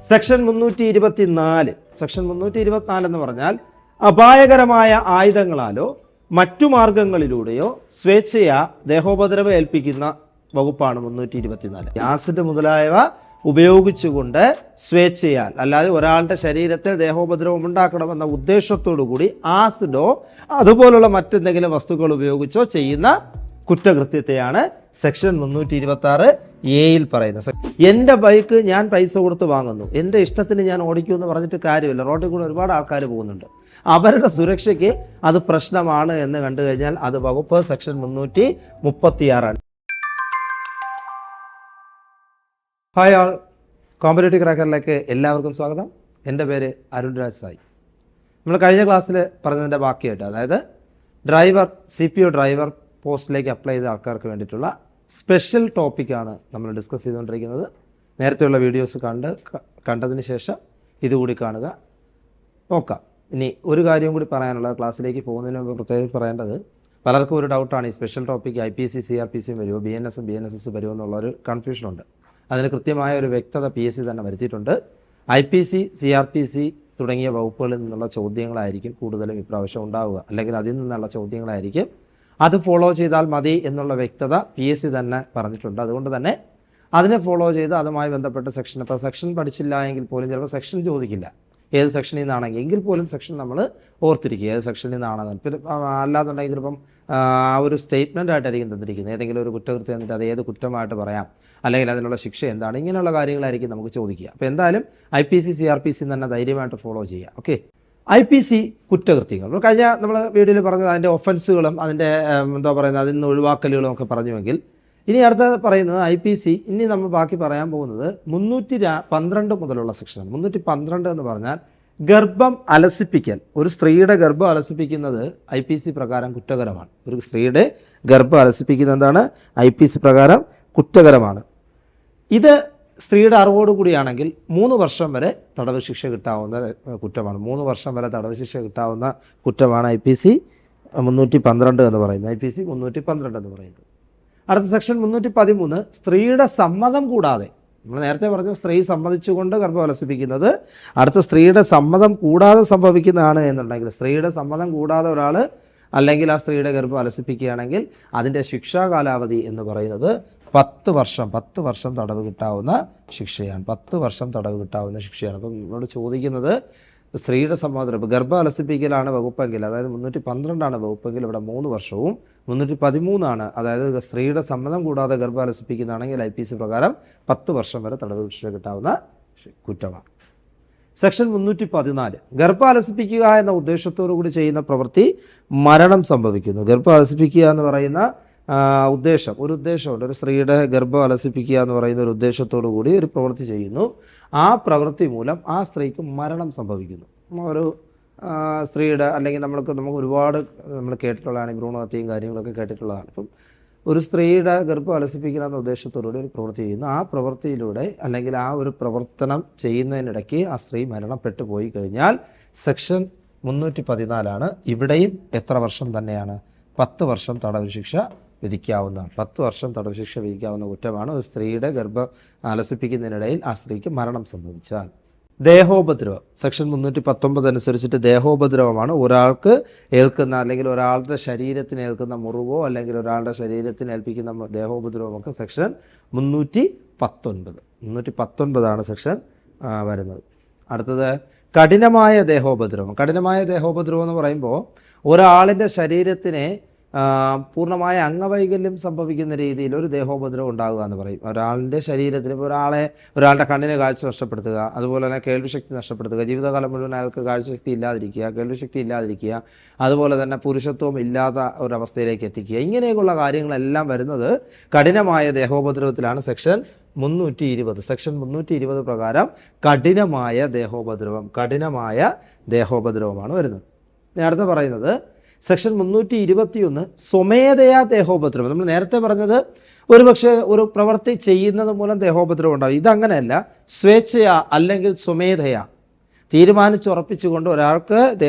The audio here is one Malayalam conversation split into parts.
സെക്ഷൻ 324 സെക്ഷൻ 324 എന്ന് പറഞ്ഞാൽ അപായകരമായ ആയുധങ്ങളാലോ മറ്റു മാർഗങ്ങളിലൂടെയോ സ്വേച്ഛയാ ദേഹോപദ്രവം ഏൽപ്പിക്കുന്ന വകുപ്പാണ് 324. ആസിഡ് മുതലായവ ഉപയോഗിച്ചുകൊണ്ട് സ്വേച്ഛയാൽ, അല്ലാതെ ഒരാളുടെ ശരീരത്തിൽ ദേഹോപദ്രവം ഉണ്ടാക്കണമെന്ന ഉദ്ദേശത്തോടു കൂടി ആസിഡോ അതുപോലുള്ള മറ്റെന്തെങ്കിലും വസ്തുക്കൾ ഉപയോഗിച്ചോ ചെയ്യുന്ന കുറ്റകൃത്യത്തെയാണ് സെക്ഷൻ 326 എയിൽ പറയുന്നത്. എൻ്റെ ബൈക്ക് ഞാൻ പൈസ കൊടുത്ത് വാങ്ങുന്നു, എൻ്റെ ഇഷ്ടത്തിന് ഞാൻ ഓടിക്കുമെന്ന് പറഞ്ഞിട്ട് കാര്യമില്ല. റോഡിൽ കൂടെ ഒരുപാട് ആൾക്കാർ പോകുന്നുണ്ട്, അവരുടെ സുരക്ഷയ്ക്ക് അത് പ്രശ്നമാണ് എന്ന് കണ്ടു കഴിഞ്ഞാൽ അത് വകുപ്പ് സെക്ഷൻ 336. ഹായ് ആൾ, കോമ്പറ്റേറ്റീവ് ക്രാക്കറിലേക്ക് എല്ലാവർക്കും സ്വാഗതം. എൻ്റെ പേര് അരുൺരാജ് സായി. നമ്മൾ കഴിഞ്ഞ ക്ലാസ്സിൽ പറഞ്ഞതിൻ്റെ ബാക്കിയായിട്ട്, അതായത് ഡ്രൈവർ CPO ഡ്രൈവർ പോസ്റ്റിലേക്ക് അപ്ലൈ ചെയ്ത ആൾക്കാർക്ക് വേണ്ടിയിട്ടുള്ള സ്പെഷ്യൽ ടോപ്പിക്കാണ് നമ്മൾ ഡിസ്കസ് ചെയ്തുകൊണ്ടിരിക്കുന്നത്. നേരത്തെയുള്ള വീഡിയോസ് കണ്ടതിന് ശേഷം ഇതുകൂടി കാണുക, നോക്കാം. ഇനി ഒരു കാര്യം കൂടി പറയാനുള്ളത്, ക്ലാസ്സിലേക്ക് പോകുന്നതിന് മുമ്പ് പ്രത്യേകം പറയേണ്ടത്, പലർക്കും ഒരു ഡൗട്ടാണ്, ഈ സ്പെഷ്യൽ ടോപ്പിക്ക് IPC CRPC വരുമോ, BNS BNSS വരുമോ എന്നുള്ളൊരു കൺഫ്യൂഷനുണ്ട്. അതിന് കൃത്യമായ ഒരു വ്യക്തത PSC തന്നെ വരുത്തിയിട്ടുണ്ട്. IPC CRPC തുടങ്ങിയ വകുപ്പുകളിൽ നിന്നുള്ള ചോദ്യങ്ങളായിരിക്കും കൂടുതലും ഇപ്രാവശ്യം ഉണ്ടാവുക, അല്ലെങ്കിൽ അതിൽ നിന്നുള്ള ചോദ്യങ്ങളായിരിക്കും. അത് ഫോളോ ചെയ്താൽ മതി എന്നുള്ള വ്യക്തത PSC തന്നെ പറഞ്ഞിട്ടുണ്ട്. അതുകൊണ്ട് തന്നെ അതിനെ ഫോളോ ചെയ്ത് അതുമായി ബന്ധപ്പെട്ട സെക്ഷൻ, ഇപ്പോൾ സെക്ഷൻ പഠിച്ചില്ല എങ്കിൽ പോലും ചിലപ്പോൾ സെക്ഷൻ ചോദിക്കില്ല, ഏത് സെക്ഷനിൽ നിന്നാണെങ്കിൽ, എങ്കിൽ പോലും സെക്ഷൻ നമ്മൾ ഓർത്തിരിക്കുക, ഏത് സെക്ഷനിൽ നിന്നാണെന്ന്. പിന്നെ അല്ലാന്നുണ്ടെങ്കിൽ ചിലപ്പം ആ ഒരു സ്റ്റേറ്റ്മെൻ്റ് ആയിട്ടായിരിക്കും തന്നിരിക്കുന്നത്, ഏതെങ്കിലും ഒരു കുറ്റകൃത്യം എന്നിട്ട് അത് ഏത് കുറ്റമായിട്ട് പറയാം, അല്ലെങ്കിൽ അതിനുള്ള ശിക്ഷ എന്താണ്, ഇങ്ങനെയുള്ള കാര്യങ്ങളായിരിക്കും നമുക്ക് ചോദിക്കുക. അപ്പോൾ എന്തായാലും IPC CRPC തന്നെ ധൈര്യമായിട്ട് ഫോളോ ചെയ്യുക. ഓക്കെ, IPC കുറ്റകൃത്യങ്ങൾ കഴിഞ്ഞ നമ്മൾ വീഡിയോയിൽ പറഞ്ഞത് അതിൻ്റെ ഒഫൻസുകളും അതിൻ്റെ എന്താ പറയുന്നത് അതിൽ നിന്ന് ഒഴിവാക്കലുകളും ഒക്കെ പറഞ്ഞുവെങ്കിൽ, ഇനി അടുത്ത പറയുന്നത് IPC, ഇനി നമ്മൾ ബാക്കി പറയാൻ പോകുന്നത് 312 മുതലുള്ള സെക്ഷനാണ്. 312 എന്ന് പറഞ്ഞാൽ ഗർഭം അലസിപ്പിക്കൽ. ഒരു സ്ത്രീയുടെ ഗർഭം അലസിപ്പിക്കുന്നത് IPC പ്രകാരം കുറ്റകരമാണ്. ഒരു സ്ത്രീയുടെ ഗർഭം അലസിപ്പിക്കുന്നത് എന്താണ്? IPC പ്രകാരം കുറ്റകരമാണ്. ഇത് സ്ത്രീയുടെ അറിവോടുകൂടിയാണെങ്കിൽ 3 വർഷം വരെ തടവ് ശിക്ഷ കിട്ടാവുന്ന കുറ്റമാണ്. 3 വർഷം വരെ തടവ് ശിക്ഷ കിട്ടാവുന്ന കുറ്റമാണ് IPC 312 എന്ന് പറയുന്നത്. IPC 312 എന്ന് പറയുന്നത്. അടുത്ത സെക്ഷൻ 313, സ്ത്രീയുടെ സമ്മതം കൂടാതെ. നമ്മൾ നേരത്തെ പറഞ്ഞ സ്ത്രീ സമ്മതിച്ചുകൊണ്ട് ഗർഭം അലസിപ്പിക്കുന്നത്, അടുത്ത സ്ത്രീയുടെ സമ്മതം കൂടാതെ സംഭവിക്കുന്നതാണ് എന്നുണ്ടെങ്കിൽ, സ്ത്രീയുടെ സമ്മതം കൂടാതെ ഒരാൾ അല്ലെങ്കിൽ ആ സ്ത്രീയുടെ ഗർഭം അലസിപ്പിക്കുകയാണെങ്കിൽ അതിൻ്റെ ശിക്ഷാ കാലാവധി എന്ന് പറയുന്നത് 10 വർഷം തടവ് കിട്ടാവുന്ന ശിക്ഷയാണ്. 10 വർഷം തടവ് കിട്ടാവുന്ന ശിക്ഷയാണ്. അപ്പം നമ്മളോട് ചോദിക്കുന്നത്, സ്ത്രീയുടെ സമ്മതം, ഇപ്പോൾ ഗർഭം അലസിപ്പിക്കലാണ് വകുപ്പെങ്കിൽ, അതായത് 312 വകുപ്പെങ്കിൽ ഇവിടെ 3 വർഷവും, 313 അതായത് സ്ത്രീയുടെ സമ്മതം കൂടാതെ ഗർഭം അലസിപ്പിക്കുന്നതാണെങ്കിൽ IPC പ്രകാരം 10 വർഷം വരെ തടവ് ശിക്ഷ കിട്ടാവുന്ന കുറ്റമാണ്. സെക്ഷൻ 314, ഗർഭം അലസിപ്പിക്കുക എന്ന ഉദ്ദേശത്തോടു കൂടി ചെയ്യുന്ന പ്രവൃത്തി മരണം സംഭവിക്കുന്നു. ഗർഭം അലസിപ്പിക്കുക എന്ന് പറയുന്ന ഒരു ഉദ്ദേശമുണ്ട്. ഒരു സ്ത്രീയുടെ ഗർഭം അലസിപ്പിക്കുക എന്ന് പറയുന്ന ഒരു ഉദ്ദേശത്തോടു കൂടി ഒരു പ്രവൃത്തി ചെയ്യുന്നു. ആ പ്രവൃത്തി മൂലം ആ സ്ത്രീക്ക് മരണം സംഭവിക്കുന്നു. ഒരു സ്ത്രീയുടെ, അല്ലെങ്കിൽ നമുക്ക് ഒരുപാട് നമ്മൾ കേട്ടിട്ടുള്ളതാണ്, ഭ്രൂണഹത്യയും കാര്യങ്ങളൊക്കെ കേട്ടിട്ടുള്ളതാണ്. അപ്പം ഒരു സ്ത്രീയുടെ ഗർഭം അലസിപ്പിക്കുന്ന എന്ന ഉദ്ദേശത്തോടുകൂടി ഒരു പ്രവൃത്തി ചെയ്യുന്നു. ആ പ്രവൃത്തിയിലൂടെ, അല്ലെങ്കിൽ ആ ഒരു പ്രവർത്തനം ചെയ്യുന്നതിനിടയ്ക്ക് ആ സ്ത്രീ മരണപ്പെട്ടു പോയി കഴിഞ്ഞാൽ സെക്ഷൻ 314 ഇവിടെയും എത്ര വർഷം തന്നെയാണ്? 10 വർഷം തടവ് ശിക്ഷ വിധിക്കാവുന്നതാണ്. 10 വർഷം തടവ് ശിക്ഷ വിധിക്കാവുന്ന കുറ്റമാണ് ഒരു സ്ത്രീയുടെ ഗർഭം അലസിപ്പിക്കുന്നതിനിടയിൽ ആ സ്ത്രീക്ക് മരണം സംഭവിച്ചാൽ. ദേഹോപദ്രവം സെക്ഷൻ 319 അനുസരിച്ചിട്ട് ദേഹോപദ്രവമാണ് ഒരാൾക്ക് ഏൽക്കുന്ന, അല്ലെങ്കിൽ ഒരാളുടെ ശരീരത്തിന് ഏൽക്കുന്ന മുറിവോ അല്ലെങ്കിൽ ഒരാളുടെ ശരീരത്തിന് ഏൽപ്പിക്കുന്ന ദേഹോപദ്രവമൊക്കെ സെക്ഷൻ 319 സെക്ഷൻ വരുന്നത്. അടുത്തത് കഠിനമായ ദേഹോപദ്രവം. കഠിനമായ ദേഹോപദ്രവം എന്ന് പറയുമ്പോൾ ഒരാളിൻ്റെ ശരീരത്തിനെ പൂർണ്ണമായ അംഗവൈകല്യം സംഭവിക്കുന്ന രീതിയിൽ ഒരു ദേഹോപദ്രവം ഉണ്ടാകുക എന്ന് പറയും. ഒരാളുടെ ശരീരത്തിൽ, ഇപ്പോൾ ഒരാളുടെ കണ്ണിന് കാഴ്ച നഷ്ടപ്പെടുത്തുക, അതുപോലെ തന്നെ കേൾവിശക്തി നഷ്ടപ്പെടുത്തുക, ജീവിതകാലം മുഴുവൻ അയാൾക്ക് കാഴ്ചശക്തി ഇല്ലാതിരിക്കുക, കേൾവിശക്തി ഇല്ലാതിരിക്കുക, അതുപോലെ തന്നെ പുരുഷത്വം ഇല്ലാത്ത ഒരവസ്ഥയിലേക്ക് എത്തിക്കുക, ഇങ്ങനെയൊക്കെയുള്ള കാര്യങ്ങളെല്ലാം വരുന്നത് കഠിനമായ ദേഹോപദ്രവത്തിലാണ്. സെക്ഷൻ 320 സെക്ഷൻ 320 പ്രകാരം കഠിനമായ ദേഹോപദ്രവമാണ് വരുന്നത്. അടുത്ത പറയുന്നത് സെക്ഷൻ 321 സ്വമേധയാ ദേഹോപദ്രവം. നമ്മൾ നേരത്തെ പറഞ്ഞത് ഒരുപക്ഷെ ഒരു പ്രവൃത്തി ചെയ്യുന്നത് മൂലം ദേഹോപദ്രവം ഉണ്ടാവും. ഇതങ്ങനെയല്ല, സ്വേച്ഛയാ അല്ലെങ്കിൽ സ്വമേധയാ തീരുമാനിച്ചുറപ്പിച്ചുകൊണ്ട്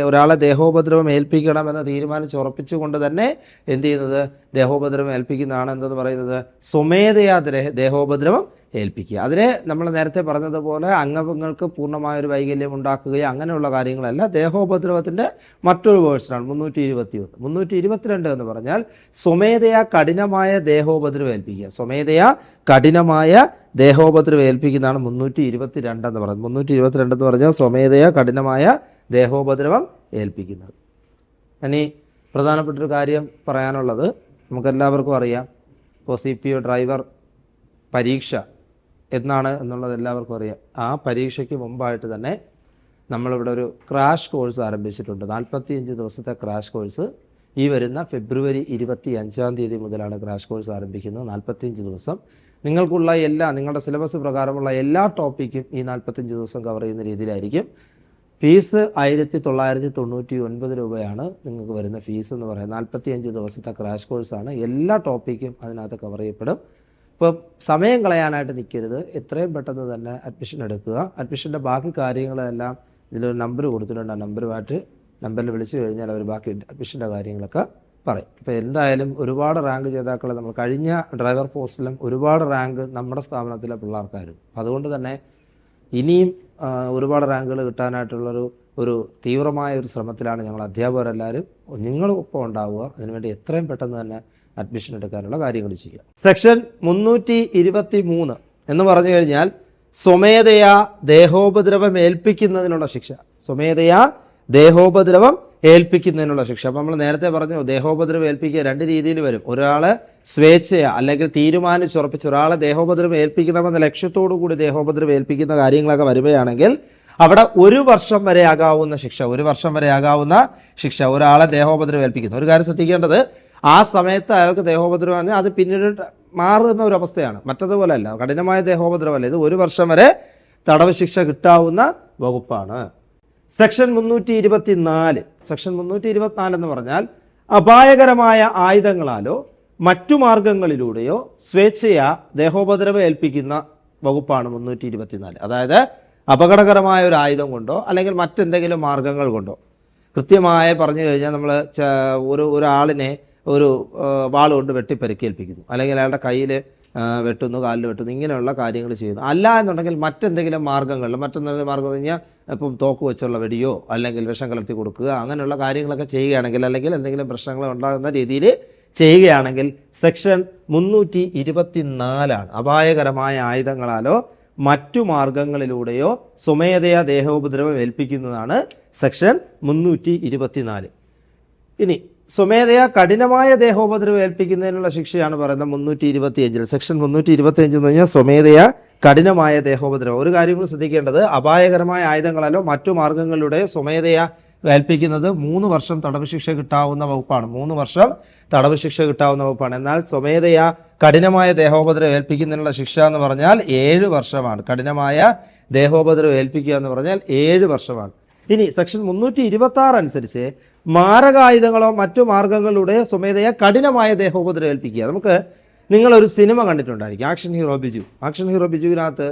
ഒരാളെ ദേഹോപദ്രവം ഏൽപ്പിക്കണമെന്ന് തീരുമാനിച്ചുറപ്പിച്ചുകൊണ്ട് തന്നെ എന്ത് ചെയ്യുന്നത്, ദേഹോപദ്രവം ഏൽപ്പിക്കുന്നതാണ് എന്തെന്ന് പറയുന്നത്? സ്വമേധയാ ദേഹോപദ്രവം ഏൽപ്പിക്കുക. അതിനെ നമ്മൾ നേരത്തെ പറഞ്ഞതുപോലെ അംഗങ്ങൾക്ക് പൂർണ്ണമായൊരു വൈകല്യം ഉണ്ടാക്കുകയോ അങ്ങനെയുള്ള കാര്യങ്ങളല്ല. ദേഹോപദ്രവത്തിൻ്റെ മറ്റൊരു വേർഷനാണ് 321. 322 എന്ന് പറഞ്ഞാൽ സ്വമേധയാ കഠിനമായ ദേഹോപദ്രവം ഏൽപ്പിക്കുക. സ്വമേധയാ കഠിനമായ ദേഹോപദ്രവം ഏൽപ്പിക്കുന്നതാണ് 322 എന്ന് പറയുന്നത്. 322 എന്ന് പറഞ്ഞാൽ സ്വമേധയാ കഠിനമായ ദേഹോപദ്രവം ഏൽപ്പിക്കുന്നത്. ഇനി പ്രധാനപ്പെട്ടൊരു കാര്യം പറയാനുള്ളത്, നമുക്കെല്ലാവർക്കും അറിയാം, ഇപ്പോൾ CPO ഡ്രൈവർ പരീക്ഷ എന്നാണ് എന്നുള്ളത് എല്ലാവർക്കും അറിയാം. ആ പരീക്ഷയ്ക്ക് മുമ്പായിട്ട് തന്നെ നമ്മളിവിടെ ഒരു ക്രാഷ് കോഴ്സ് ആരംഭിച്ചിട്ടുണ്ട്. 45 ദിവസത്തെ ക്രാഷ് കോഴ്സ്. ഈ വരുന്ന ഫെബ്രുവരി 25 മുതലാണ് ക്രാഷ് കോഴ്സ് ആരംഭിക്കുന്നത്. 45 ദിവസം നിങ്ങൾക്കുള്ള നിങ്ങളുടെ സിലബസ് പ്രകാരമുള്ള എല്ലാ ടോപ്പിക്കും ഈ 45 ദിവസം കവർ ചെയ്യുന്ന രീതിയിലായിരിക്കും. ഫീസ് 1999 രൂപയാണ് നിങ്ങൾക്ക് വരുന്ന ഫീസ് എന്ന് പറയുന്നത്. 45 ദിവസത്തെ ക്രാഷ് കോഴ്സാണ്. എല്ലാ ടോപ്പിക്കും അതിനകത്ത് കവർ ചെയ്യപ്പെടും. ഇപ്പോൾ സമയം കളയാനായിട്ട് നിൽക്കരുത്, എത്രയും പെട്ടെന്ന് തന്നെ അഡ്മിഷൻ എടുക്കുക. അഡ്മിഷൻ്റെ ബാക്കി കാര്യങ്ങളെല്ലാം ഇതിലൊരു നമ്പർ കൊടുത്തിട്ടുണ്ട്. ആ നമ്പറിൽ വിളിച്ചു കഴിഞ്ഞാൽ അവർ ബാക്കി അഡ്മിഷൻ്റെ കാര്യങ്ങളൊക്കെ പറയും. ഇപ്പോൾ എന്തായാലും ഒരുപാട് റാങ്ക് ജേതാക്കളെ നമ്മൾ കഴിഞ്ഞ ഡ്രൈവർ പോസ്റ്റിലും ഒരുപാട് റാങ്ക് നമ്മുടെ സ്ഥാപനത്തിലെ പിള്ളേർക്കായിരുന്നു. അതുകൊണ്ട് തന്നെ ഇനിയും ഒരുപാട് റാങ്കുകൾ കിട്ടാനായിട്ടുള്ളൊരു തീവ്രമായ ഒരു ശ്രമത്തിലാണ് ഞങ്ങൾ അധ്യാപകരെല്ലാവരും. നിങ്ങളൊപ്പം ഉണ്ടാവുക, അതിനുവേണ്ടി എത്രയും പെട്ടെന്ന് തന്നെ അഡ്മിഷൻ എടുക്കാനുള്ള കാര്യങ്ങൾ ചെയ്യുക. സെക്ഷൻ 323 എന്ന് പറഞ്ഞു കഴിഞ്ഞാൽ സ്വമേധയാ ദേഹോപദ്രവം ഏൽപ്പിക്കുന്നതിനുള്ള ശിക്ഷ. സ്വമേധയാ ദേഹോപദ്രവം ഏൽപ്പിക്കുന്നതിനുള്ള ശിക്ഷ. അപ്പം നമ്മൾ നേരത്തെ പറഞ്ഞു, ദേഹോപദ്രവം ഏൽപ്പിക്കുക 2 രീതിയിൽ വരും. ഒരാളെ സ്വേച്ഛയ അല്ലെങ്കിൽ തീരുമാനിച്ചുറപ്പിച്ച് ഒരാളെ ദേഹോപദ്രവം ഏൽപ്പിക്കണമെന്ന ലക്ഷ്യത്തോടു കൂടി ദേഹോപദ്രവം ഏൽപ്പിക്കുന്ന കാര്യങ്ങളൊക്കെ വരുകയാണെങ്കിൽ അവിടെ 1 വർഷം വരെ ആകാവുന്ന ശിക്ഷ. 1 വർഷം വരെ ആകാവുന്ന ശിക്ഷ ഒരാളെ ദേഹോപദ്രവം ഏൽപ്പിക്കുന്നു. ഒരു കാര്യം ശ്രദ്ധിക്കേണ്ടത്, ആ സമയത്ത് അയാൾക്ക് ദേഹോപദ്രവം വന്നാൽ അത് പിന്നീട് മാറുന്ന ഒരു അവസ്ഥയാണ്. മറ്റതുപോലെയല്ല, കഠിനമായ ദേഹോപദ്രവമല്ല. ഇത് 1 വർഷം വരെ തടവ് ശിക്ഷ കിട്ടാവുന്ന വകുപ്പാണ്. സെക്ഷൻ 324. സെക്ഷൻ 324 എന്ന് പറഞ്ഞാൽ അപായകരമായ ആയുധങ്ങളാലോ മറ്റു മാർഗങ്ങളിലൂടെയോ സ്വേച്ഛയാ ദേഹോപദ്രവം ഏൽപ്പിക്കുന്ന വകുപ്പാണ് 324. അതായത് അപകടകരമായ ഒരു ആയുധം കൊണ്ടോ അല്ലെങ്കിൽ മറ്റെന്തെങ്കിലും മാർഗങ്ങൾ കൊണ്ടോ, കൃത്യമായി പറഞ്ഞു കഴിഞ്ഞാൽ നമ്മൾ ഒരാളിനെ ഒരു വാളുകൊണ്ട് വെട്ടിപ്പരിക്കേൽപ്പിക്കുന്നു, അല്ലെങ്കിൽ അയാളുടെ കയ്യിൽ വെട്ടുന്നു, കാലിൽ വെട്ടുന്നു, ഇങ്ങനെയുള്ള കാര്യങ്ങൾ ചെയ്യുന്നു. അല്ല എന്നുണ്ടെങ്കിൽ മറ്റെന്തെങ്കിലും മാർഗ്ഗങ്ങളിൽ, മറ്റെന്തെങ്കിലും മാർഗ്ഗം എന്ന് കഴിഞ്ഞാൽ ഇപ്പം തോക്ക് വെച്ചുള്ള വെടിയോ അല്ലെങ്കിൽ വിഷം കലർത്തി കൊടുക്കുക, അങ്ങനെയുള്ള കാര്യങ്ങളൊക്കെ ചെയ്യുകയാണെങ്കിൽ, അല്ലെങ്കിൽ എന്തെങ്കിലും പ്രശ്നങ്ങൾ ഉണ്ടാകുന്ന രീതിയിൽ ചെയ്യുകയാണെങ്കിൽ സെക്ഷൻ 324 അപായകരമായ ആയുധങ്ങളാലോ മറ്റു മാർഗങ്ങളിലൂടെയോ സ്വമേധയാ ദേഹോപദ്രവം ഏൽപ്പിക്കുന്നതാണ് സെക്ഷൻ 324. ഇനി സ്വമേധയാ കഠിനമായ ദേഹോപദ്രവം ഏൽപ്പിക്കുന്നതിനുള്ള ശിക്ഷയാണ് പറയുന്നത് 325. സെക്ഷൻ 325 എന്ന് പറഞ്ഞാൽ സ്വമേധയാ കഠിനമായ ദേഹോപദ്രവം. ഒരു കാര്യം കൂടി ശ്രദ്ധിക്കേണ്ടത്, അപായകരമായ ആയുധങ്ങളാലോ മറ്റു മാർഗങ്ങളിലൂടെ സ്വമേധയാ ഏൽപ്പിക്കുന്നത് 3 വർഷം തടവ് ശിക്ഷ കിട്ടാവുന്ന വകുപ്പാണ്. 3 വർഷം തടവ് ശിക്ഷ കിട്ടാവുന്ന വകുപ്പാണ്. എന്നാൽ സ്വമേധയാ കഠിനമായ ദേഹോപദ്രവം ഏൽപ്പിക്കുന്നതിനുള്ള ശിക്ഷ എന്ന് പറഞ്ഞാൽ 7 വർഷമാണ്. കഠിനമായ ദേഹോപദ്രവം ഏൽപ്പിക്കുക എന്ന് പറഞ്ഞാൽ 7 വർഷമാണ്. ഇനി സെക്ഷൻ 326 അനുസരിച്ച് മാരകായുധങ്ങളോ മറ്റു മാർഗങ്ങളിലൂടെ സ്വമേധയാ കഠിനമായ ദേഹോപദ്രവം ഏൽപ്പിക്കുക. നിങ്ങളൊരു സിനിമ കണ്ടിട്ടുണ്ടായിരിക്കും, action hero Biju. Action hero ബിജുവിനകത്ത്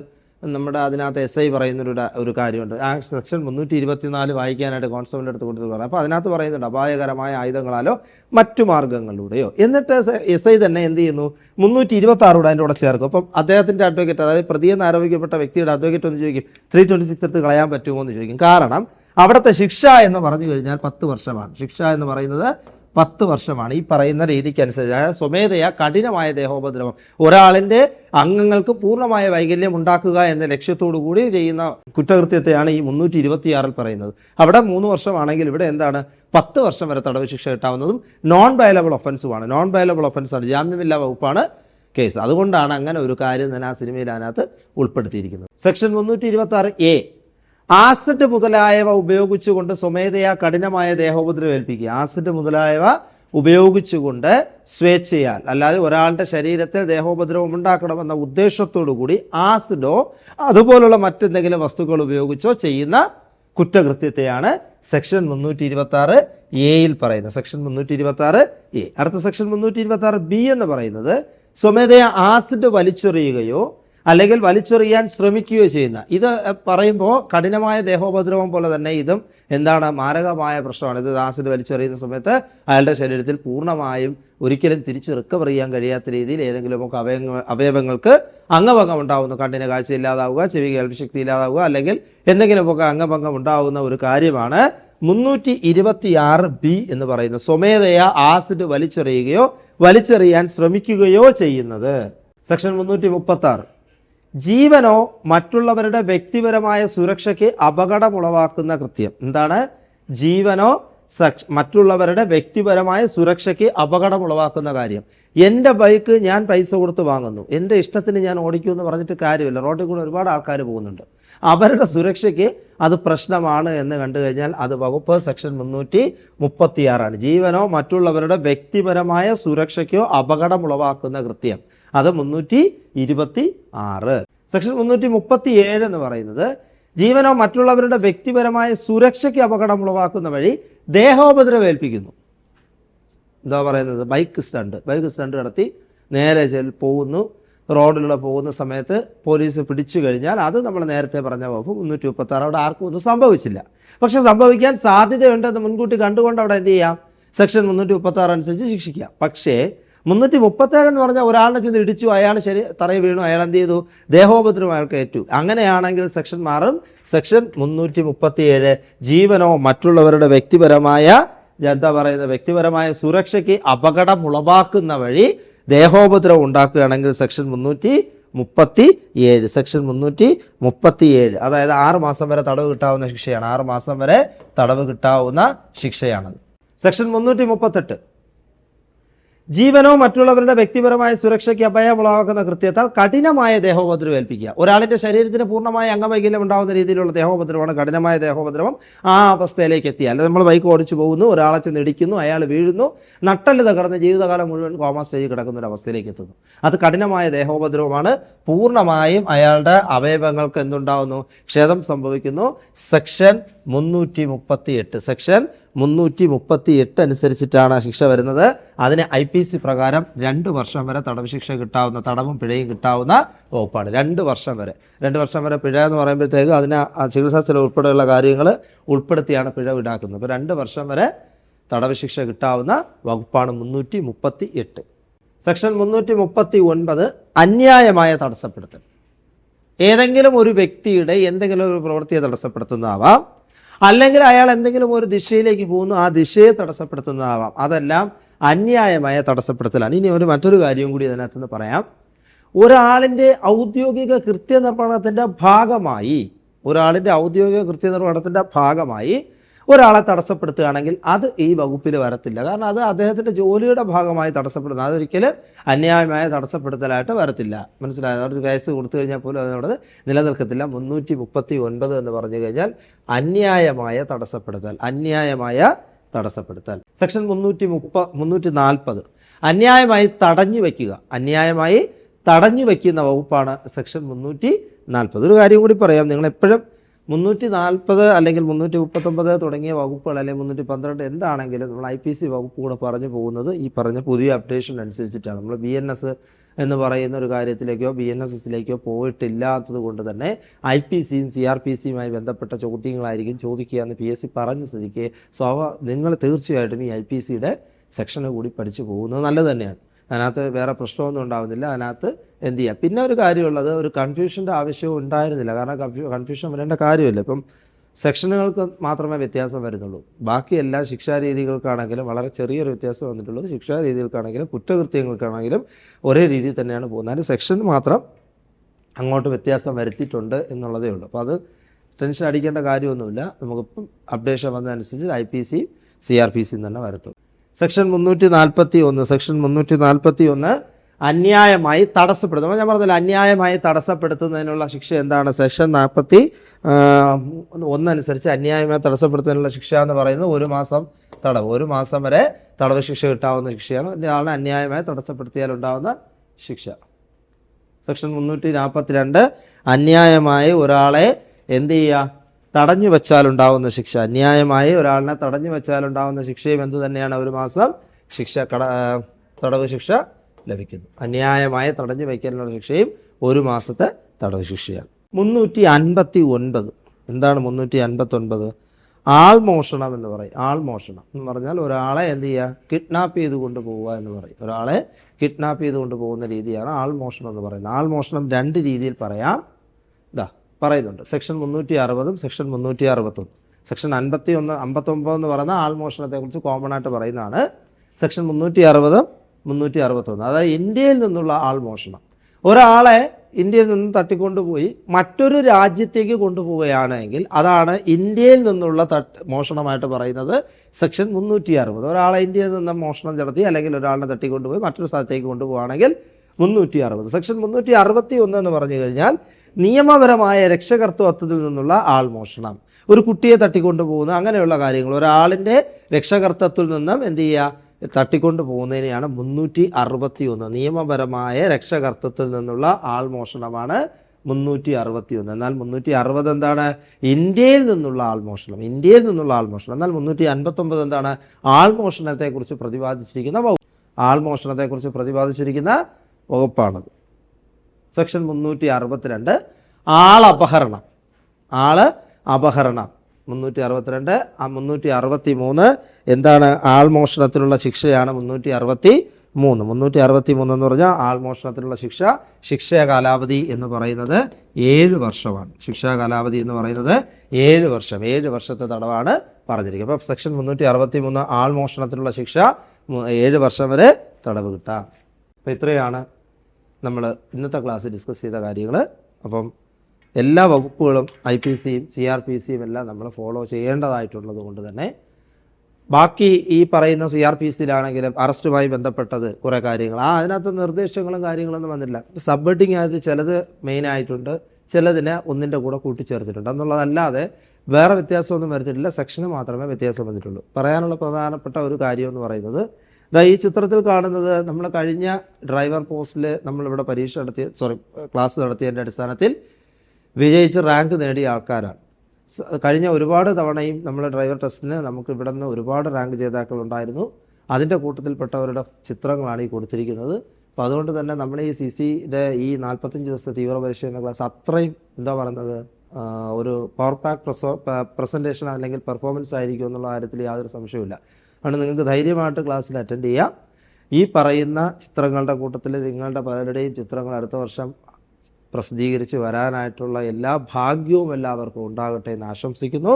അതിനകത്ത് SI പറയുന്നൊരു കാര്യമുണ്ട്. ആ സെക്ഷൻ 324 വായിക്കാനായിട്ട് കോൺസ്റ്റബിളിൻ്റെ അടുത്ത് കൊടുത്തിട്ടുണ്ട്. അപ്പോൾ അതിനകത്ത് പറയുന്നുണ്ട് അപായകരമായ ആയുധങ്ങളാലോ മറ്റു മാർഗങ്ങളിലൂടെയോ. എന്നിട്ട് SI തന്നെ എന്ത് ചെയ്യുന്നു, 326 അതിൻ്റെ കൂടെ ചേർക്കും. അപ്പം അദ്ദേഹത്തിൻ്റെ അഡ്വക്കേറ്റ്, അതായത് പ്രതിയെന്ന് ആരോപിക്കപ്പെട്ട വ്യക്തിയുടെ അഡ്വക്കേറ്റ് ഒന്ന് ചോദിക്കും 326 എടുത്ത് കളയാൻ പറ്റുമോ എന്ന് ചോദിക്കും. കാരണം അവിടുത്തെ ശിക്ഷ എന്ന് പറഞ്ഞു കഴിഞ്ഞാൽ 10 വർഷമാണ്. ശിക്ഷ എന്ന് പറയുന്നത് 10 വർഷമാണ്. ഈ പറയുന്ന രീതിക്ക് അനുസരിച്ച് സ്വമേധയാ കഠിനമായ ദേഹോപദ്രവം, ഒരാളിൻ്റെ അംഗങ്ങൾക്ക് പൂർണ്ണമായ വൈകല്യം ഉണ്ടാക്കുക എന്ന ലക്ഷ്യത്തോടു കൂടി ചെയ്യുന്ന കുറ്റകൃത്യത്തെയാണ് ഈ 326 പറയുന്നത്. അവിടെ 3 വർഷമാണെങ്കിൽ ഇവിടെ എന്താണ്, 10 വർഷം വരെ തടവ് ശിക്ഷ കിട്ടാവുന്നതും നോൺ ബയലബിൾ ഒഫൻസുമാണ്. നോൺ ബയലബിൾ ഒഫൻസാണ്, ജാമ്യമില്ലാ വകുപ്പാണ് കേസ്. അതുകൊണ്ടാണ് അങ്ങനെ ഒരു കാര്യം തന്നെ ആ സിനിമയിൽ അതിനകത്ത് ഉൾപ്പെടുത്തിയിരിക്കുന്നത്. സെക്ഷൻ 326A ആസിഡ് മുതലായവ ഉപയോഗിച്ചുകൊണ്ട് സ്വമേധയാ കഠിനമായ ദേഹോപദ്രവം ഏൽപ്പിക്കുക. ആസിഡ് മുതലായവ ഉപയോഗിച്ചുകൊണ്ട് സ്വേച്ഛയാൽ, അല്ലാതെ ഒരാളുടെ ശരീരത്തിൽ ദേഹോപദ്രവം ഉണ്ടാക്കണമെന്ന ഉദ്ദേശത്തോടു കൂടി ആസിഡോ അതുപോലുള്ള മറ്റെന്തെങ്കിലും വസ്തുക്കൾ ഉപയോഗിച്ചോ ചെയ്യുന്ന കുറ്റകൃത്യത്തെയാണ് സെക്ഷൻ 326A പറയുന്നത്. Section 326A. അടുത്ത സെക്ഷൻ 326B എന്ന് പറയുന്നത് സ്വമേധയാ ആസിഡ് വലിച്ചെറിയുകയോ അല്ലെങ്കിൽ വലിച്ചെറിയാൻ ശ്രമിക്കുകയോ ചെയ്യുന്ന, ഇത് പറയുമ്പോൾ കഠിനമായ ദേഹോപദ്രവം പോലെ തന്നെ ഇതും എന്താണ്, മാരകമായ പ്രശ്നമാണ്. ഇത് ആസിഡ് വലിച്ചെറിയുന്ന സമയത്ത് അയാളുടെ ശരീരത്തിൽ പൂർണ്ണമായും ഒരിക്കലും തിരിച്ച് റിക്കവർ ചെയ്യാൻ കഴിയാത്ത രീതിയിൽ ഏതെങ്കിലുമൊക്കെ അവയവങ്ങൾക്ക് അംഗഭംഗം ഉണ്ടാകുന്നു. കണ്ണിന് കാഴ്ചയില്ലാതാവുക, ചെവി കേൾവിശക്തി ഇല്ലാതാവുക, അല്ലെങ്കിൽ എന്തെങ്കിലുമൊക്കെ അംഗഭംഗം ഉണ്ടാകുന്ന ഒരു കാര്യമാണ് 326B എന്ന് പറയുന്നത്. സ്വമേധയാ ആസിഡ് വലിച്ചെറിയുകയോ വലിച്ചെറിയാൻ ശ്രമിക്കുകയോ ചെയ്യുന്നത്. സെക്ഷൻ 336, ജീവനോ മറ്റുള്ളവരുടെ വ്യക്തിപരമായ സുരക്ഷയ്ക്ക് അപകടമുളവാക്കുന്ന കൃത്യം. എന്താണ്? ജീവനോ മറ്റുള്ളവരുടെ വ്യക്തിപരമായ സുരക്ഷയ്ക്ക് അപകടമുളവാക്കുന്ന കാര്യം. എൻ്റെ ബൈക്ക് ഞാൻ പൈസ കൊടുത്ത് വാങ്ങുന്നു, എൻ്റെ ഇഷ്ടത്തിന് ഞാൻ ഓടിക്കുമെന്ന് പറഞ്ഞിട്ട് കാര്യമില്ല. റോഡിൽ കൂടെ ഒരുപാട് ആൾക്കാർ പോകുന്നുണ്ട്, അവരുടെ സുരക്ഷയ്ക്ക് അത് പ്രശ്നമാണ് എന്ന് കണ്ടു കഴിഞ്ഞാൽ അത് വകുപ്പ് സെക്ഷൻ 336 ജീവനോ മറ്റുള്ളവരുടെ വ്യക്തിപരമായ സുരക്ഷയ്ക്കോ അപകടമുളവാക്കുന്ന കൃത്യം. അത് 326. സെക്ഷൻ 337 എന്ന് പറയുന്നത് ജീവനോ മറ്റുള്ളവരുടെ വ്യക്തിപരമായ സുരക്ഷയ്ക്ക് അപകടമുളവാക്കുന്ന വഴി ദേഹോപദ്രവേൽപ്പിക്കുന്നു. എന്താ പറയുന്നത്? ബൈക്ക് സ്റ്റണ്ട് നടത്തി നേരെ പോകുന്നു, റോഡിലൂടെ പോകുന്ന സമയത്ത് പോലീസ് പിടിച്ചു കഴിഞ്ഞാൽ അത് നമ്മൾ നേരത്തെ പറഞ്ഞ വകുപ്പ് 336. അവിടെ ആർക്കും ഒന്നും സംഭവിച്ചില്ല. പക്ഷെ സംഭവിക്കാൻ സാധ്യതയുണ്ടെന്ന് മുൻകൂട്ടി കണ്ടുകൊണ്ട് അവിടെ എന്ത് ചെയ്യാം? സെക്ഷൻ 336 അനുസരിച്ച് ശിക്ഷിക്കാം. പക്ഷേ 337 എന്ന് പറഞ്ഞാൽ ഒരാളിനെ ചെന്ന് ഇടിച്ചു, അയാൾ തറയിൽ വീണു, അയാൾ എന്ത് ചെയ്തു? ദേഹോപദ്രവം അയാൾക്ക് ഏറ്റു. അങ്ങനെയാണെങ്കിൽ സെക്ഷൻ മാറും. സെക്ഷൻ 337 ജീവനോ മറ്റുള്ളവരുടെ വ്യക്തിപരമായ വ്യക്തിപരമായ സുരക്ഷയ്ക്ക് അപകടമുളവാക്കുന്ന വഴി ദേഹോപദ്രവം ഉണ്ടാക്കുകയാണെങ്കിൽ സെക്ഷൻ 337. സെക്ഷൻ 337 അതായത് 6 മാസം വരെ തടവ് കിട്ടാവുന്ന ശിക്ഷയാണ്. 6 മാസം വരെ തടവ് കിട്ടാവുന്ന ശിക്ഷയാണത്. സെക്ഷൻ 338, ജീവനോ മറ്റുള്ളവരുടെ വ്യക്തിപരമായ സുരക്ഷയ്ക്ക് അപായമുളവാക്കുന്ന കൃത്യത്താൽ കഠിനമായ ദേഹോപദ്രവം ഏൽപ്പിക്കുക. ഒരാളിൻ്റെ ശരീരത്തിന് പൂർണ്ണമായ അംഗവൈകല്യം ഉണ്ടാകുന്ന രീതിയിലുള്ള ദേഹോപദ്രവമാണ് കഠിനമായ ദേഹോപദ്രവം. ആ അവസ്ഥയിലേക്ക് എത്തിയാൽ, അല്ല നമ്മൾ ബൈക്ക് ഓടിച്ചു പോകുന്നു, ഒരാളെ ചെന്ന് ഇടിക്കുന്നു, അയാൾ വീഴുന്നു, നട്ടല് തകർന്ന് ജീവിതകാലം മുഴുവൻ കോമ സ്റ്റേജിൽ കിടക്കുന്ന ഒരു അവസ്ഥയിലേക്ക് എത്തുന്നു. അത് കഠിനമായ ദേഹോപദ്രവമാണ്. പൂർണ്ണമായും അയാളുടെ അവയവങ്ങൾക്ക് എന്തുണ്ടാവുന്നു? ക്ഷതം സംഭവിക്കുന്നു. സെക്ഷൻ 338 സെക്ഷൻ 338 അനുസരിച്ചിട്ടാണ് ശിക്ഷ വരുന്നത്. അതിന് IPC പ്രകാരം 2 വർഷം വരെ തടവ് ശിക്ഷ കിട്ടാവുന്ന, തടവും പിഴയും കിട്ടാവുന്ന വകുപ്പാണ്. 2 വർഷം വരെ. 2 വർഷം വരെ പിഴ എന്ന് പറയുമ്പോഴത്തേക്ക് അതിന് ചികിത്സാ ചെലവ് ഉൾപ്പെടെയുള്ള കാര്യങ്ങൾ ഉൾപ്പെടുത്തിയാണ് പിഴ ഈടാക്കുന്നത്. അപ്പോൾ 2 വർഷം വരെ തടവ് ശിക്ഷ കിട്ടാവുന്ന വകുപ്പാണ് 338. സെക്ഷൻ 339 അന്യായമായ തടസ്സപ്പെടുത്തൽ. ഏതെങ്കിലും ഒരു വ്യക്തിയുടെ എന്തെങ്കിലും ഒരു പ്രവൃത്തിയെ തടസ്സപ്പെടുത്തുന്നതാവാം, അല്ലെങ്കിൽ അയാൾ എന്തെങ്കിലും ഒരു ദിശയിലേക്ക് പോകുന്നു, ആ ദിശയെ തടസ്സപ്പെടുത്തുന്നതാവാം. അതെല്ലാം അന്യായമായ തടസ്സപ്പെടുത്തലാണ്. ഇനി മറ്റൊരു കാര്യവും കൂടി അതിനകത്തുനിന്ന് പറയാം. ഒരാളിൻ്റെ ഔദ്യോഗിക കൃത്യനിർവഹണത്തിൻ്റെ ഭാഗമായി ഒരാളെ തടസ്സപ്പെടുത്തുകയാണെങ്കിൽ അത് ഈ വകുപ്പിൽ വരത്തില്ല. കാരണം അത് അദ്ദേഹത്തിൻ്റെ ജോലിയുടെ ഭാഗമായി തടസ്സപ്പെടുന്നത്, അതൊരിക്കലും അന്യായമായ തടസ്സപ്പെടുത്തലായിട്ട് വരത്തില്ല. മനസ്സിലായത്? ഒരു കേസ് കൊടുത്തു കഴിഞ്ഞാൽ പോലും അതിനോട് നിലനിൽക്കത്തില്ല. 339 എന്ന് പറഞ്ഞു കഴിഞ്ഞാൽ അന്യായമായ തടസ്സപ്പെടുത്തൽ. സെക്ഷൻ 340 അന്യായമായി തടഞ്ഞു വയ്ക്കുന്ന വകുപ്പാണ് സെക്ഷൻ 340. ഒരു കാര്യം കൂടി പറയാം, നിങ്ങളെപ്പോഴും 340 അല്ലെങ്കിൽ 339 തുടങ്ങിയ വകുപ്പുകൾ അല്ലെങ്കിൽ 312 എന്താണെങ്കിലും നമ്മൾ IPC വകുപ്പ് കൂടെ പറഞ്ഞു പോകുന്നത് ഈ പറഞ്ഞ പുതിയ അപ്ഡേഷൻ അനുസരിച്ചിട്ടാണ്. നമ്മൾ BNS എന്ന് പറയുന്ന ഒരു കാര്യത്തിലേക്കോ BNSSലേക്കോ പോയിട്ടില്ലാത്തത് കൊണ്ട് തന്നെ IPCയും CRPCയുമായി ബന്ധപ്പെട്ട ചോദ്യങ്ങളായിരിക്കും ചോദിക്കുക എന്ന് PSC പറഞ്ഞ സ്ഥിതിക്ക് നിങ്ങൾ തീർച്ചയായിട്ടും ഈ IPCയുടെ സെക്ഷന് കൂടി പഠിച്ചു പോകുന്നത് നല്ലത് തന്നെയാണ്. അതിനകത്ത് വേറെ പ്രശ്നമൊന്നും ഉണ്ടാകുന്നില്ല. അതിനകത്ത് എന്ത് ചെയ്യുക. പിന്നെ ഒരു കാര്യമുള്ളത്, ഒരു കൺഫ്യൂഷൻ്റെ ആവശ്യവും ഉണ്ടായിരുന്നില്ല. കാരണം കൺഫ്യൂഷൻ വരേണ്ട കാര്യമില്ല. ഇപ്പം സെക്ഷനുകൾക്ക് മാത്രമേ വ്യത്യാസം വരുന്നുള്ളൂ. ബാക്കി എല്ലാ ശിക്ഷാരീതികൾക്കാണെങ്കിലും വളരെ ചെറിയൊരു വ്യത്യാസം വന്നിട്ടുള്ളൂ. ശിക്ഷാരീതികൾക്കാണെങ്കിലും കുറ്റകൃത്യങ്ങൾക്കാണെങ്കിലും ഒരേ രീതിയിൽ തന്നെയാണ് പോകുന്നത്. അതിന് സെക്ഷൻ മാത്രം അങ്ങോട്ട് വ്യത്യാസം വരുത്തിയിട്ടുണ്ട് എന്നുള്ളതേ ഉള്ളൂ. അപ്പോൾ അത് ടെൻഷൻ അടിക്കേണ്ട കാര്യമൊന്നുമില്ല. നമുക്കിപ്പം അപ്ഡേഷൻ വന്നതനുസരിച്ച് IPCയും CRPCയും തന്നെ വരത്തുള്ളൂ. സെക്ഷൻ 341 അന്യായമായി തടസ്സപ്പെടുത്തുമ്പോൾ ഞാൻ പറഞ്ഞില്ല, അന്യായമായി തടസ്സപ്പെടുത്തുന്നതിനുള്ള ശിക്ഷ എന്താണ്? സെക്ഷൻ 41 അനുസരിച്ച് അന്യായമായി തടസ്സപ്പെടുത്തുന്നതിനുള്ള ശിക്ഷ എന്ന് പറയുന്നത് 1 മാസം തടവ്. 1 മാസം വരെ തടവ് ശിക്ഷ കിട്ടാവുന്ന ശിക്ഷയാണ്. ഇതാണ് അന്യായമായി തടസ്സപ്പെടുത്തിയാൽ ഉണ്ടാകുന്ന ശിക്ഷ. സെക്ഷൻ 342 അന്യായമായി ഒരാളെ എന്ത് ചെയ്യുക? തടഞ്ഞു വെച്ചാലുണ്ടാവുന്ന ശിക്ഷ. അന്യായമായി ഒരാളിനെ തടഞ്ഞു വെച്ചാലുണ്ടാവുന്ന ശിക്ഷയും എന്ത് തന്നെയാണ്? 1 മാസം തടവ് ശിക്ഷ ലഭിക്കുന്നു. അന്യായമായി തടഞ്ഞു വയ്ക്കാനുള്ള ശിക്ഷയും 1 മാസത്തെ തടവ് ശിക്ഷയാണ്. 359 എന്താണ് 359? ആൾമോഷണം എന്ന് പറയും. ആൾമോഷണം എന്ന് പറഞ്ഞാൽ ഒരാളെ എന്ത് ചെയ്യുക, കിഡ്നാപ്പ് ചെയ്ത് കൊണ്ടുപോവുക എന്ന് പറയും. ഒരാളെ കിഡ്നാപ്പ് ചെയ്ത് കൊണ്ടുപോകുന്ന രീതിയാണ് ആൾമോഷണം എന്ന് പറയുന്നത്. ആൾമോഷണം 2 രീതിയിൽ പറയാം. ഇതാ പറയുന്നുണ്ട്, സെക്ഷൻ 360 സെക്ഷൻ 361. സെക്ഷൻ 59 എന്ന് പറയുന്ന ആൾമോഷണത്തെക്കുറിച്ച് കോമൺ ആയിട്ട് പറയുന്നതാണ്. സെക്ഷൻ 360 361 അതായത് ഇന്ത്യയിൽ നിന്നുള്ള ആൾമോഷണം. ഒരാളെ ഇന്ത്യയിൽ നിന്ന് തട്ടിക്കൊണ്ടുപോയി മറ്റൊരു രാജ്യത്തേക്ക് കൊണ്ടുപോവുകയാണെങ്കിൽ അതാണ് ഇന്ത്യയിൽ നിന്നുള്ള മോഷണമായിട്ട് പറയുന്നത് സെക്ഷൻ 360. ഒരാളെ ഇന്ത്യയിൽ നിന്ന് മോഷണം നടത്തി അല്ലെങ്കിൽ ഒരാളിനെ തട്ടിക്കൊണ്ടുപോയി മറ്റൊരു സ്ഥലത്തേക്ക് കൊണ്ടുപോവുകയാണെങ്കിൽ 360. സെക്ഷൻ 361 എന്ന് പറഞ്ഞു കഴിഞ്ഞാൽ നിയമപരമായ രക്ഷകർത്തൃത്വത്തിൽ നിന്നുള്ള ആൾമോഷണം. ഒരു കുട്ടിയെ തട്ടിക്കൊണ്ടുപോകുന്ന അങ്ങനെയുള്ള കാര്യങ്ങൾ ഒരാളിൻ്റെ രക്ഷകർത്തൃത്വത്തിൽ നിന്നും എന്ത് ചെയ്യുക, തട്ടിക്കൊണ്ടു പോകുന്നതിനെയാണ് 361. നിയമപരമായ രക്ഷകർത്തൃത്വത്തിൽ നിന്നുള്ള ആൾമോഷണമാണ് 361. എന്നാൽ 360 എന്താണ്? ഇന്ത്യയിൽ നിന്നുള്ള ആൾമോഷണം. ഇന്ത്യയിൽ നിന്നുള്ള ആൾമോഷണം. എന്നാൽ 359 എന്താണ്? ആൾമോഷണത്തെക്കുറിച്ച് പ്രതിപാദിച്ചിരിക്കുന്ന വകുപ്പ്. ആൾമോഷണത്തെക്കുറിച്ച് പ്രതിപാദിച്ചിരിക്കുന്ന വകുപ്പാണത്. സെക്ഷൻ 362 ആളപഹരണം. അപഹരണം 362. 363 എന്താണ്? ആൾമോഷണത്തിനുള്ള ശിക്ഷയാണ് 363. 363 എന്ന് പറഞ്ഞാൽ ആൾമോഷണത്തിനുള്ള ശിക്ഷാ കാലാവധി എന്ന് പറയുന്നത് 7 വർഷമാണ്. ശിക്ഷാ കാലാവധി എന്ന് പറയുന്നത് 7 വർഷം. 7 വർഷത്തെ തടവാണ് പറഞ്ഞിരിക്കുന്നത്. അപ്പോൾ സെക്ഷൻ 363 ആൾമോഷണത്തിനുള്ള ശിക്ഷ 7 വർഷം വരെ തടവ് കിട്ടാം. അപ്പോൾ ഇത്രയാണ് നമ്മൾ ഇന്നത്തെ ക്ലാസ്സിൽ ഡിസ്കസ് ചെയ്ത കാര്യങ്ങൾ. അപ്പം എല്ലാ വകുപ്പുകളും IPCയും CRPCയും എല്ലാം നമ്മൾ ഫോളോ ചെയ്യേണ്ടതായിട്ടുള്ളത് കൊണ്ട് തന്നെ ബാക്കി ഈ പറയുന്ന CRPCയിലാണെങ്കിലും അറസ്റ്റുമായി ബന്ധപ്പെട്ടത് കുറേ കാര്യങ്ങൾ അതിനകത്ത് നിർദ്ദേശങ്ങളും കാര്യങ്ങളൊന്നും വന്നില്ല. സബ്ഹെഡിങ് ആയത് ചിലത് മെയിനായിട്ടുണ്ട്, ചിലതിനെ ഒന്നിൻ്റെ കൂടെ കൂട്ടിച്ചേർത്തിട്ടുണ്ട് എന്നുള്ളതല്ലാതെ വേറെ വ്യത്യാസമൊന്നും വരുത്തിയിട്ടില്ല. സെക്ഷന് മാത്രമേ വ്യത്യാസം വന്നിട്ടുള്ളൂ. പറയാനുള്ള പ്രധാനപ്പെട്ട ഒരു കാര്യം എന്ന് പറയുന്നത് ഈ ചിത്രത്തിൽ കാണുന്നത് നമ്മൾ കഴിഞ്ഞ ഡ്രൈവർ പോസ്റ്റിൽ നമ്മളിവിടെ ക്ലാസ് നടത്തിയതിൻ്റെ അടിസ്ഥാനത്തിൽ വിജയിച്ച് റാങ്ക് നേടിയ ആൾക്കാരാണ്. കഴിഞ്ഞ ഒരുപാട് തവണയും നമ്മൾ ഡ്രൈവർ ടെസ്റ്റിന് നമുക്ക് ഇവിടെ നിന്ന് ഒരുപാട് റാങ്ക് ജേതാക്കളുണ്ടായിരുന്നു. അതിൻ്റെ കൂട്ടത്തിൽപ്പെട്ടവരുടെ ചിത്രങ്ങളാണ് ഈ കൊടുത്തിരിക്കുന്നത്. അപ്പോൾ അതുകൊണ്ട് തന്നെ നമ്മൾ ഈ CCയുടെ ഈ 45 ദിവസത്തെ തീവ്ര പരിശീലന ക്ലാസ് അത്രയും എന്താ പറയുന്നത് ഒരു പവർ പാക്ക് പ്രസൻറ്റേഷൻ അല്ലെങ്കിൽ പെർഫോമൻസ് ആയിരിക്കും എന്നുള്ള കാര്യത്തിൽ യാതൊരു സംശയവുമില്ല. അതുകൊണ്ട് നിങ്ങൾക്ക് ധൈര്യമായിട്ട് ക്ലാസ്സിൽ അറ്റൻഡ് ചെയ്യാം. ഈ പറയുന്ന ചിത്രങ്ങളുടെ കൂട്ടത്തിൽ നിങ്ങളുടെ പലരുടെയും ചിത്രങ്ങൾ അടുത്ത വർഷം പ്രസിദ്ധീകരിച്ച് വരാനായിട്ടുള്ള എല്ലാ ഭാഗ്യവും എല്ലാവർക്കും ഉണ്ടാകട്ടെ എന്ന് ആശംസിക്കുന്നു.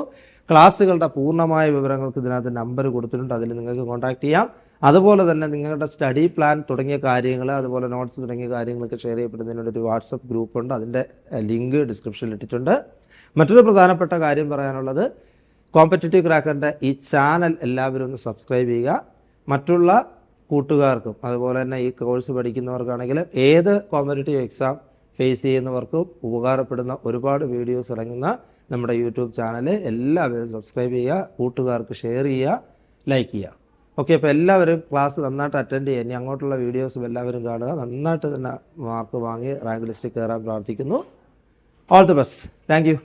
ക്ലാസ്സുകളുടെ പൂർണ്ണമായ വിവരങ്ങൾക്ക് ഇതിനകത്ത് നമ്പർ കൊടുത്തിട്ടുണ്ട്, അതിൽ നിങ്ങൾക്ക് കോൺടാക്ട് ചെയ്യാം. അതുപോലെ തന്നെ നിങ്ങളുടെ സ്റ്റഡി പ്ലാൻ തുടങ്ങിയ കാര്യങ്ങൾ, അതുപോലെ നോട്ട്സ് തുടങ്ങിയ കാര്യങ്ങളൊക്കെ ഷെയർ ചെയ്യപ്പെടുന്നതിനൊരു വാട്സപ്പ് ഗ്രൂപ്പുണ്ട്, അതിൻ്റെ ലിങ്ക് ഡിസ്ക്രിപ്ഷനിൽ ഇട്ടിട്ടുണ്ട്. മറ്റൊരു പ്രധാനപ്പെട്ട കാര്യം പറയാനുള്ളത്, കോമ്പറ്റിറ്റീവ് ക്രാക്കറിൻ്റെ ഈ ചാനൽ എല്ലാവരും ഒന്ന് സബ്സ്ക്രൈബ് ചെയ്യുക. മറ്റുള്ള കൂട്ടുകാർക്കും അതുപോലെ തന്നെ ഈ കോഴ്സ് പഠിക്കുന്നവർക്കാണെങ്കിലും ഏത് കോമ്പറ്റിറ്റീവ് എക്സാം ഫേസ് ചെയ്യുന്നവർക്കും ഉപകാരപ്പെടുന്ന ഒരുപാട് വീഡിയോസ് ഇറങ്ങുന്ന നമ്മുടെ യൂട്യൂബ് ചാനൽ എല്ലാവരും സബ്സ്ക്രൈബ് ചെയ്യുക, കൂട്ടുകാർക്ക് ഷെയർ ചെയ്യുക, ലൈക്ക് ചെയ്യുക. ഓക്കെ, അപ്പോൾ എല്ലാവരും ക്ലാസ് നന്നായിട്ട് അറ്റൻഡ് ചെയ്യുക. ഇനി അങ്ങോട്ടുള്ള വീഡിയോസും എല്ലാവരും കാണുക. നന്നായിട്ട് തന്നെ മാർക്ക് വാങ്ങി റാങ്ക് ലിസ്റ്റിൽ കയറാൻ പ്രാർത്ഥിക്കുന്നു. All the best. Thank you.